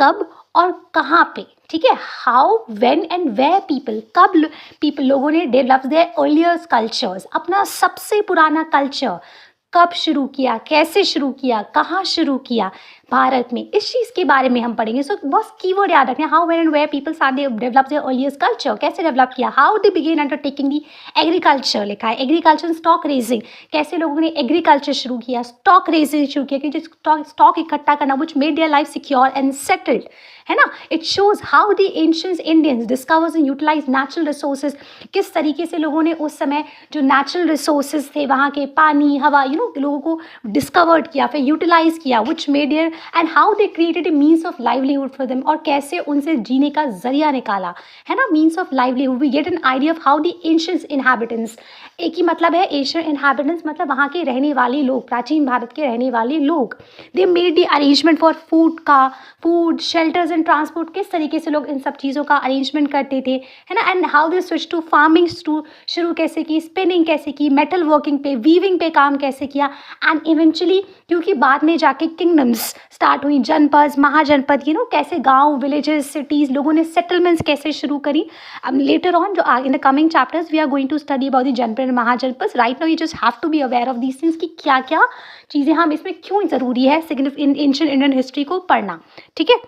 कब और कहाँ पे, ठीक है। How, when and where people, कब लोगों ने डेवलप देयर अर्लियर कल्चर्स, अपना सबसे पुराना कल्चर कब शुरू किया, कैसे शुरू किया, कहाँ शुरू किया भारत में, इस चीज़ के बारे में हम पढ़ेंगे। सो बस कीवर्ड याद रखना, how, when and where people start develop their earlier culture, कैसे डेवलप किया, how they begin undertaking the agriculture, लिखा है एग्रीकल्चर स्टॉक रेजिंग, कैसे लोगों ने एग्रीकल्चर शुरू किया, स्टॉक रेजिंग शुरू किया, क्योंकि स्टॉक इकट्ठा करना which made their life secure and settled, है ना। It shows how the ancient Indians discovers and utilize natural resources, किस तरीके से लोगों ने उस समय जो नेचुरल रिसोर्सेज थे वहाँ के, पानी, हवा, लोगों को डिस्कवर्ड किया, फिर यूटिलाइज किया, which made their, and how they created a means of livelihood for them, और कैसे उनसे जीने का जरिया निकाला, है ना, means of livelihood. We get an idea of how the ancient inhabitants, एक ही मतलब है एंशिएंट इनहैबिटेंट्स, मतलब वहाँ के रहने वाले लोग, प्राचीन भारत के रहने वाले लोग, they made the arrangement for food shelters and transport, किस तरीके से लोग इन सब चीज़ों का अरेंजमेंट करते थे, है ना। And how they switch to farming, शुरू कैसे की, स्पिनिंग कैसे की, मेटल वर्किंग पे, वीविंग पे काम कैसे किया, एंड इवेंचुअली क्योंकि बाद में जाके किंगडम्स स्टार्ट हुई, जनपद, महाजनपद, कैसे गांव, विलेजेस, सिटीज़, लोगों ने सेटलमेंट्स कैसे शुरू करी। लेटर ऑन जो in the coming chapters we are going to study about the janapada and mahajanapada. Right now you just have to be aware of these things कि क्या क्या चीज़ें हम इसमें क्यों ज़रूरी है इन एंशिएंट इंडियन हिस्ट्री को पढ़ना, ठीक है।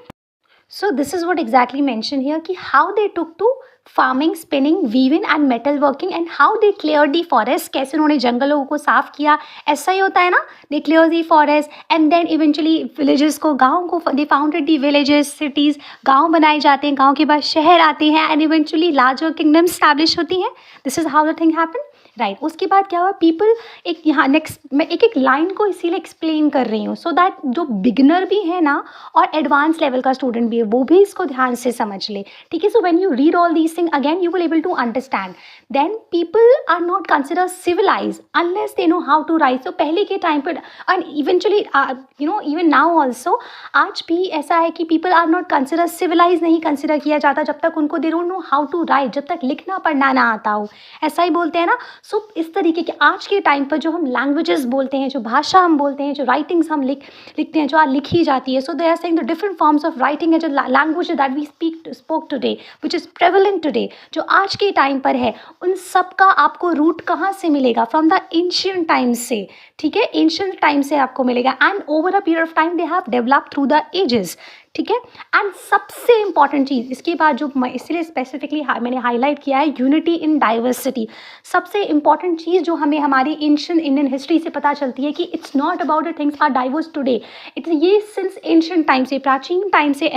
So this is what exactly mentioned here कि how they took to farming, spinning, weaving and metal working and how they cleared the forest, कैसे उन्होंने जंगलों को साफ किया, ऐसा ही होता है ना, they clear the forest and then eventually villages को, गाँव को, they founded the villages, cities, गाँव बनाए जाते हैं, गाँव के बाद शहर आते हैं and eventually larger kingdoms establish होती हैं। This is how the thing happened, right. उसके बाद क्या हुआ, पीपल, एक यहाँ नेक्स्ट मैं एक एक लाइन को इसीलिए एक्सप्लेन कर रही हूँ सो दैट जो बिगनर भी है ना और एडवांस लेवल का स्टूडेंट भी है वो भी इसको ध्यान से समझ ले, ठीक है। So when you read all these thing again you will able to understand. Then people are not consider civilize unless they know how to write. तो पहले के टाइम पर and eventually even now also, आज भी ऐसा है कि people are not consider civilize, नहीं कंसिडर किया जाता जब तक उनको they don't know how to write, जब तक लिखना पढ़ना ना आता हो, ऐसा ही बोलते हैं ना। सो इस तरीके के आज के टाइम पर जो हम लैंग्वेजेस बोलते हैं, जो भाषा हम बोलते हैं, जो राइटिंग्स हम लिखते हैं, जो आज लिखी जाती है, so they are saying the different forms of writing है, जो language that we spoke today which is prevalent today, जो आज के टाइम पर है, उन सब का आपको रूट कहाँ से मिलेगा, फ्रॉम द एंशिएंट टाइम्स से, ठीक है, एंशिएंट टाइम से आपको मिलेगा and over a period of time they have develop through the ages, ठीक है। एंड सबसे इंपॉर्टेंट चीज़ इसके बाद जो मैं इसलिए स्पेसिफिकली मैंने हाईलाइट किया है, यूनिटी इन डाइवर्सिटी। सबसे इंपॉर्टेंट चीज़ जो हमें हमारी एंशिएंट इंडियन हिस्ट्री से पता चलती है कि it's not about the things are diverse today, it's ये सिंस एंशिएंट टाइम से, प्राचीन टाइम से